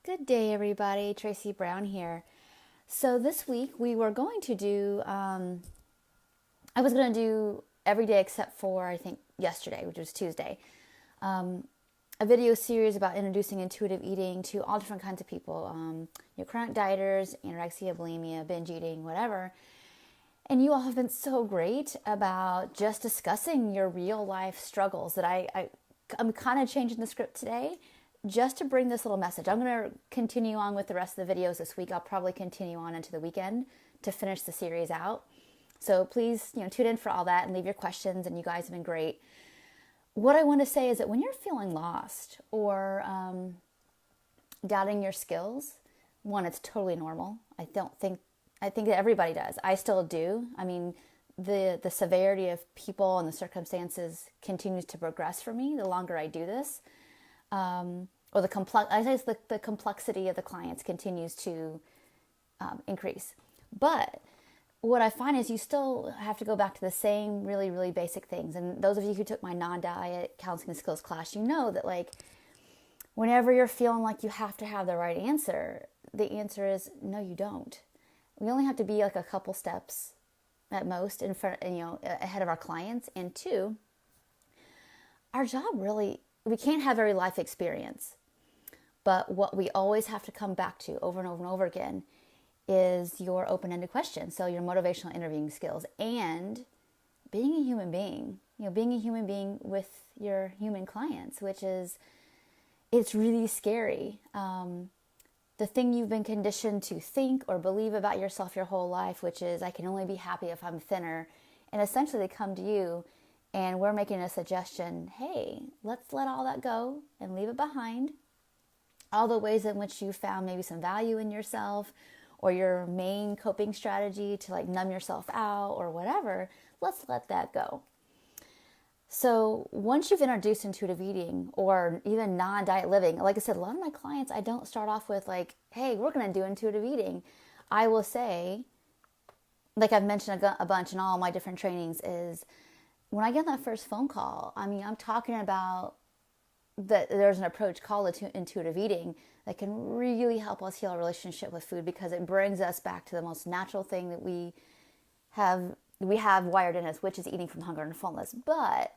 Good day, everybody. Tracy Brown here. So this week we were going to do, I was going to do every day except for, I think, yesterday, which was Tuesday, a video series about introducing intuitive eating to all different kinds of people, chronic dieters, anorexia, bulimia, binge eating, whatever. And you all have been so great about just discussing your real life struggles that I'm kind of changing the script today just to bring this little message. I'm going to continue on with the rest of the videos this week. I'll probably continue on into the weekend to finish the series out. So please, tune in for all that and leave your questions, and you guys have been great. What I want to say is that when you're feeling lost or doubting your skills, one, it's totally normal. I think that everybody does. I still do. I mean, the severity of people and the circumstances continues to progress for me the longer I do this. Or the complexity of the clients continues to increase. But what I find is you still have to go back to the same really, really basic things. And those of you who took my non-diet counseling skills class, you know that whenever you're feeling like you have to have the right answer, the answer is no, you don't. We only have to be a couple steps at most in front, ahead of our clients. And two, our job really, we can't have every life experience. But what we always have to come back to over and over and over again is your open-ended questions. So your motivational interviewing skills and being a human being, being a human being with your human clients, it's really scary. The thing you've been conditioned to think or believe about yourself your whole life, which is, I can only be happy if I'm thinner. And essentially they come to you and we're making a suggestion, hey, let's let all that go and leave it behind. All the ways in which you found maybe some value in yourself or your main coping strategy to numb yourself out or whatever, let's let that go. So once you've introduced intuitive eating or even non-diet living, like I said, a lot of my clients, I don't start off with hey, we're going to do intuitive eating. I will say, like I've mentioned a bunch in all my different trainings, is when I get that first phone call, I'm talking about that there's an approach called intuitive eating that can really help us heal our relationship with food, because it brings us back to the most natural thing that we have wired in us, which is eating from hunger and fullness. But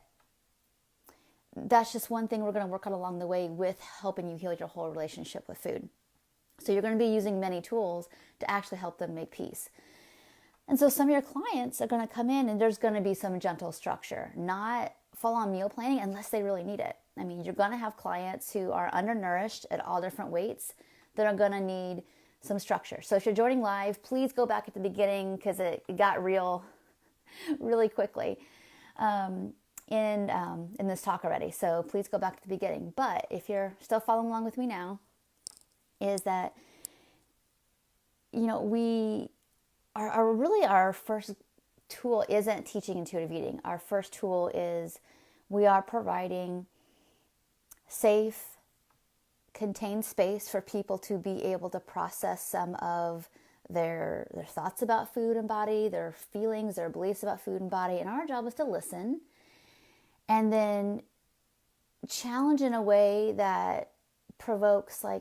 that's just one thing we're going to work on along the way with helping you heal your whole relationship with food. So you're going to be using many tools to actually help them make peace. And so some of your clients are going to come in and there's going to be some gentle structure, not full-on meal planning unless they really need it. You're going to have clients who are undernourished at all different weights that are going to need some structure. So if you're joining live, please go back at the beginning because it got real really quickly in this talk already. So please go back to the beginning. But if you're still following along with me now, is that, our first tool isn't teaching intuitive eating. Our first tool is we are providing safe, contained space for people to be able to process some of their thoughts about food and body, their feelings, their beliefs about food and body. And our job is to listen and then challenge in a way that provokes I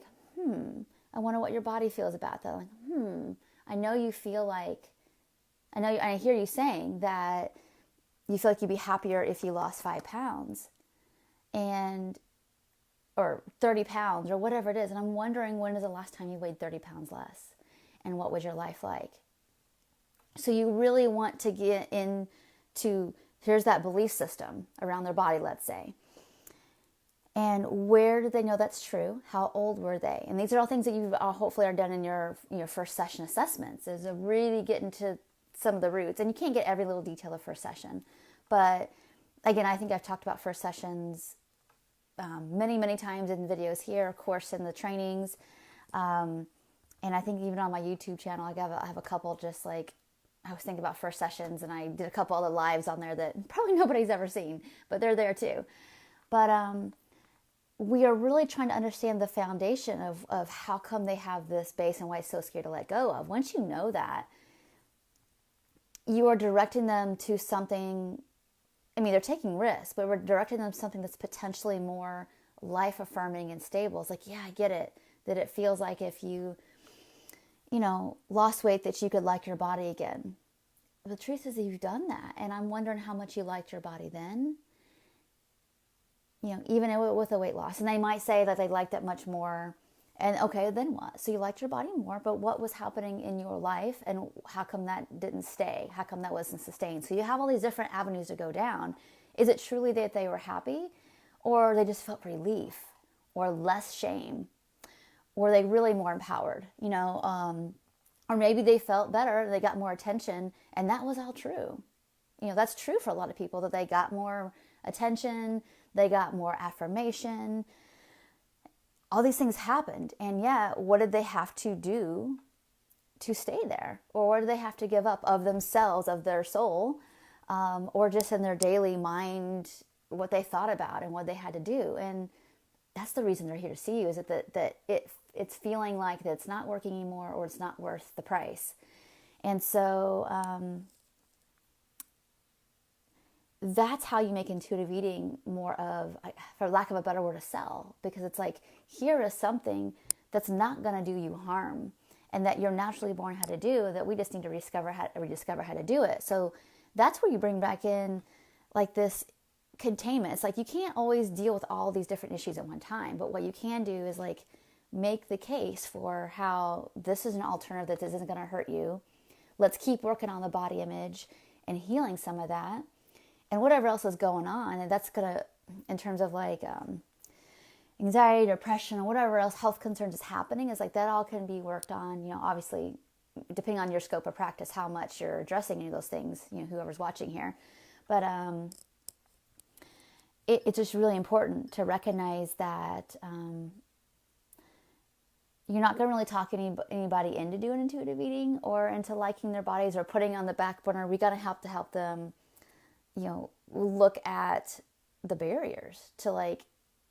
wonder what your body feels about that. I know you feel I hear you saying that you feel like you'd be happier if you lost 5 pounds or 30 pounds or whatever it is. And I'm wondering, when is the last time you weighed 30 pounds less? And what was your life like? So you really want to get into, here's that belief system around their body, let's say. And where did they know that's true? How old were they? And these are all things that you hopefully are done in your first session assessments, is to really get into some of the roots. And you can't get every little detail of first session. But again, I think I've talked about first sessions many, many times in videos here, of course, in the trainings. And I think even on my YouTube channel, I have a couple I was thinking about first sessions, and I did a couple other lives on there that probably nobody's ever seen, but they're there too. But we are really trying to understand the foundation of how come they have this base and why it's so scary to let go of. Once you know that, you are directing them to something. They're taking risks, but we're directing them to something that's potentially more life-affirming and stable. It's yeah, I get it. that it feels like if you lost weight that you could like your body again. But the truth is that you've done that. And I'm wondering how much you liked your body then, even with a weight loss. And they might say that they liked it much more. And okay, then what? So you liked your body more, but what was happening in your life, and how come that didn't stay? How come that wasn't sustained? So you have all these different avenues to go down. Is it truly that they were happy, or they just felt relief, or less shame, or they really more empowered, or maybe they felt better, they got more attention, and that was all true. That's true for a lot of people, that they got more attention, they got more affirmation. All these things happened, and yet, what did they have to do to stay there? Or what did they have to give up of themselves, of their soul, or just in their daily mind, what they thought about and what they had to do? And that's the reason they're here to see you, is that it's feeling like that it's not working anymore, or it's not worth the price. And so that's how you make intuitive eating more of, for lack of a better word, a sell. Because it's like, here is something that's not going to do you harm, and that you're naturally born how to do, that we just need to rediscover how to do it. So that's where you bring back in like this containment. It's like, you can't always deal with all these different issues at one time, but what you can do is like make the case for how this is an alternative, that this isn't going to hurt you. Let's keep working on the body image and healing some of that. And whatever else is going on, and that's going to, in terms of like anxiety, depression, or whatever else health concerns is happening, is like that all can be worked on, obviously, depending on your scope of practice, how much you're addressing any of those things, whoever's watching here. But it's just really important to recognize that you're not going to really talk anybody into doing intuitive eating or into liking their bodies or putting on the back burner. We got to help them look at the barriers to like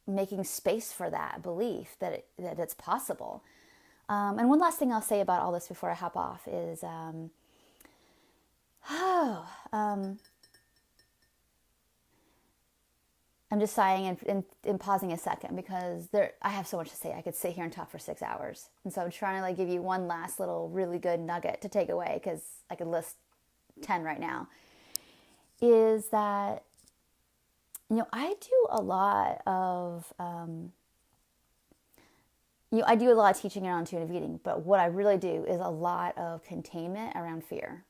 making space for that belief that it's possible. And one last thing I'll say about all this before I hop off is, I'm just sighing and pausing a second, because I have so much to say. I could sit here and talk for 6 hours. And so I'm trying to like give you one last little really good nugget to take away, because I could list 10 right now. Is that, I do a lot of, I do a lot of teaching around intuitive eating, but what I really do is a lot of containment around fear.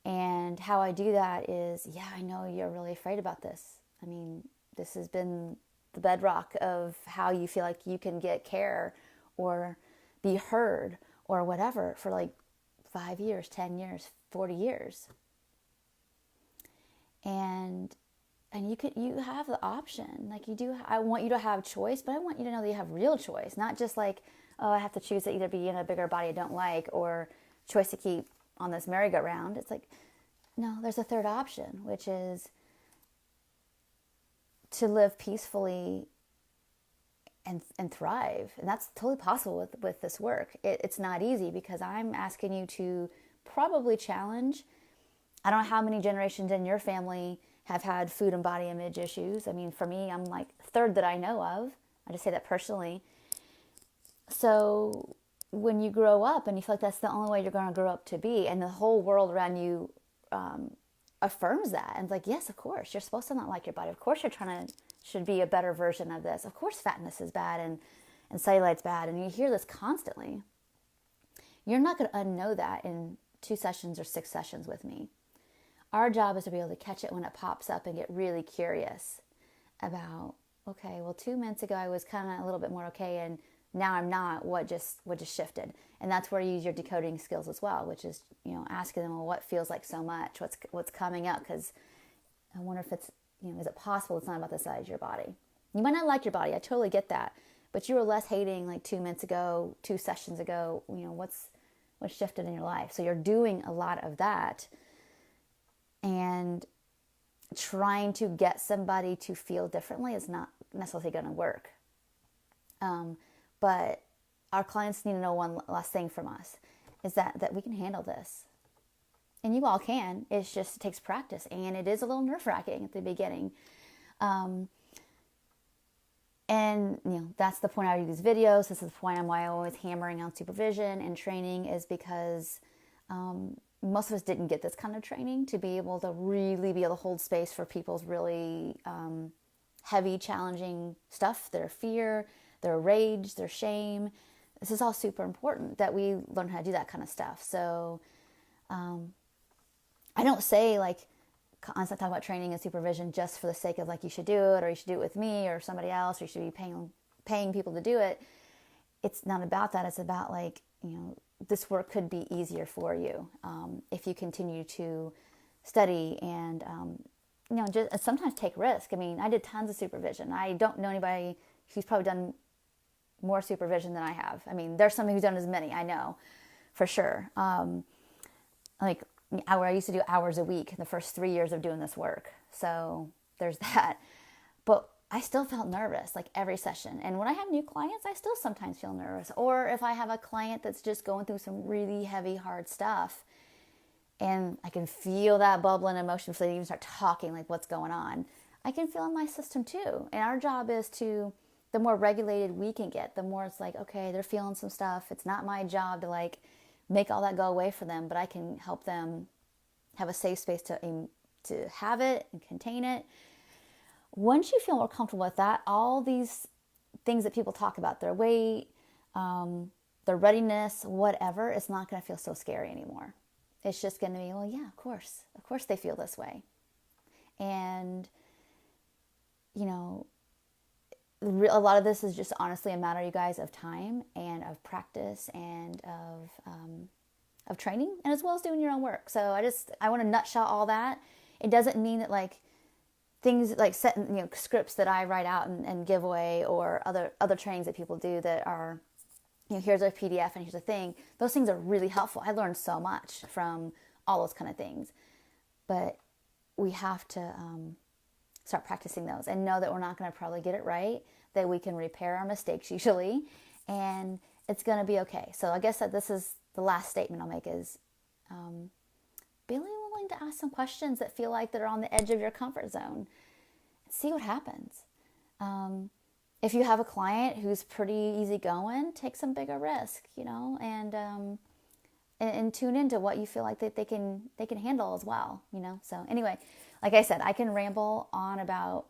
And how I do that is, I know you're really afraid about this. I mean, this has been the bedrock of how you feel like you can get care or be heard or whatever for like 5 years, 10 years, 40 years. And you have the option. Like I want you to have choice, but I want you to know that you have real choice. Not just like, oh, I have to choose to either be in a bigger body I don't like, or choice to keep on this merry-go-round. It's like, no, there's a third option, which is to live peacefully and thrive. And that's totally possible with this work. It's not easy, because I'm asking you to probably challenge. I don't know how many generations in your family have had food and body image issues. I mean, for me, I'm like third that I know of. I just say that personally. So when you grow up and you feel like that's the only way you're going to grow up to be, and the whole world around you affirms that, and it's like, yes, of course, you're supposed to not like your body. Of course, should be a better version of this. Of course, fatness is bad and cellulite's bad, and you hear this constantly. You're not going to unknow that in 2 sessions or 6 sessions with me. Our job is to be able to catch it when it pops up and get really curious about, okay, well, 2 minutes ago I was kind of a little bit more okay, and now I'm not. What just shifted? And that's where you use your decoding skills as well, which is, asking them, well, what feels like so much? What's coming up? Because I wonder if it's, is it possible it's not about the size of your body? You might not like your body. I totally get that. But you were less hating like 2 minutes ago, 2 sessions ago. What's shifted in your life? So you're doing a lot of that. And trying to get somebody to feel differently is not necessarily going to work. But our clients need to know one last thing from us, is that we can handle this. And you all can. It takes practice. And it is a little nerve-wracking at the beginning. And, that's the point I do these videos. This is the point why I'm always hammering on supervision and training, is because most of us didn't get this kind of training to be able to really be able to hold space for people's really heavy, challenging stuff, their fear, their rage, their shame. This is all super important that we learn how to do that kind of stuff. So I don't say constantly talk about training and supervision just for the sake of you should do it, or you should do it with me or somebody else, or you should be paying people to do it. It's not about that. It's about this work could be easier for you if you continue to study and just sometimes take risk. I mean, I did tons of supervision. I don't know anybody who's probably done more supervision than I have. I mean, there's somebody who's done as many, I know for sure. I used to do hours a week in the first 3 years of doing this work. So there's that. But I still felt nervous every session. And when I have new clients, I still sometimes feel nervous. Or if I have a client that's just going through some really heavy, hard stuff, and I can feel that bubbling emotion before they even start talking, what's going on, I can feel in my system too. And our job is the more regulated we can get, the more it's okay, they're feeling some stuff. It's not my job to make all that go away for them, but I can help them have a safe space to have it and contain it. Once you feel more comfortable with that, all these things that people talk about, their weight, their readiness, whatever, it's not going to feel so scary anymore. It's just going to be, well, yeah, of course they feel this way. And, a lot of this is just honestly a matter, you guys, of time and of practice and of training, and as well as doing your own work. So I want to nutshell all that. It doesn't mean that things set scripts that I write out and give away, or other trainings that people do that are, here's a PDF and here's a thing. Those things are really helpful. I learned so much from all those kind of things, but we have to start practicing those and know that we're not going to probably get it right, that we can repair our mistakes usually, and it's going to be okay. So I guess that this is the last statement I'll make is be willing to ask some questions that feel like they're on the edge of your comfort zone. See what happens. If you have a client who's pretty easygoing, take some bigger risk, and tune into what you feel like that they can handle as well, So anyway, like I said, I can ramble on about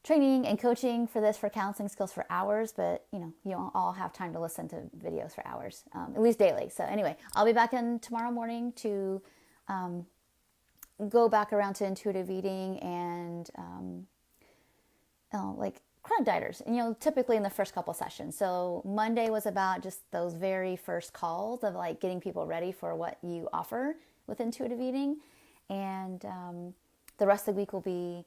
training and coaching for counseling skills for hours, but you don't all have time to listen to videos for hours, at least daily. So anyway, I'll be back in tomorrow morning to go back around to intuitive eating and chronic dieters, and typically in the first couple sessions. So Monday was about just those very first calls of getting people ready for what you offer with intuitive eating, and the rest of the week will be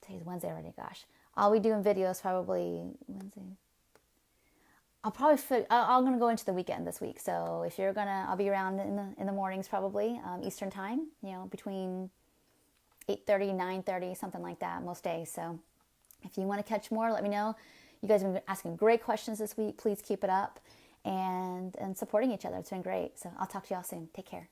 today's Wednesday already. Gosh, I'll be doing videos probably Wednesday. I'm gonna go into the weekend this week. So if I'll be around in the mornings probably Eastern time. Between 8:30, 9:30, something like that most days. So if you want to catch more, let me know. You guys have been asking great questions this week. Please keep it up and supporting each other. It's been great. So I'll talk to y'all soon. Take care.